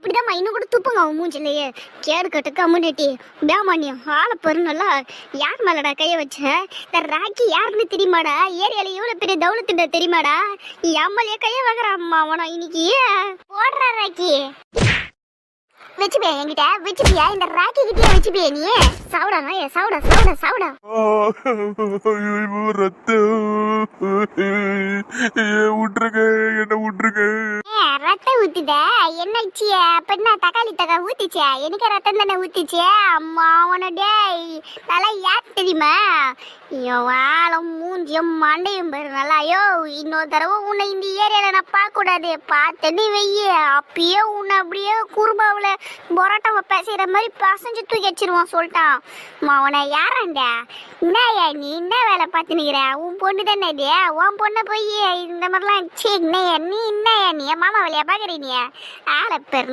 இப்படிதான் இன்னும் கூட துப்புங்க அவன் மூஞ்சிலையே. கேடு கட்டு கம்முனிட்டி பேமானியம் ஆளை பெருநல்லா. யார் மேலடா கைய வச்ச? இந்த ராக்கி யாருன்னு தெரியுமாடா? ஏரியால இவ்வளவு பெரிய தௌலத்துண்டா தெரியுமாடா? எம்எல்ஏ கைய வைக்கிறாம்மா அவனா இன்னைக்கு. போடுறா ராக்கி வச்சுப்பியா என்கிட்ட? வச்சுப்பியா இந்த ராக்கி கிட்டே வச்சுப்பியா நீ? சாவுடாங்க சாவுடா சாவுடா சாவுடா. விட்டுருங்க, என்ன விட்டுருங்க. ரத்தம் ஊத்துத என்னாச்சு? அப்ப தக்காளி தக்கா ஊத்திச்சா? எனக்கு ரத்தம் தானே ஊத்திச்சு. அம்மா அவன டேய் நல்லா யார் தெரியுமா? வாழம் மூஞ்சியும் மண்டையும் பேரு நல்லா. ஐயோ இன்னொரு தடவை உன்னை இந்த ஏரியால நான் பார்க்க கூடாது. பார்த்தேன்னு வெய்ய அப்பயே உன்னை அப்படியே குறுபாவில் பொரோட்டாவை பேசுகிற மாதிரி பசஞ்சு தூக்கி வச்சிருவான் சொல்லிட்டான். அவனை யாராண்டா? என்னையா நீ என்ன வேலை பார்த்து நிற்கிற? உன் பொண்ணு தானே இது? உன் பொண்ணை போய் இந்த மாதிரிலாம் சே நீ என்னையா நீ மாமா வேலையா பார்க்குறீ? நீ ஆளை பெரு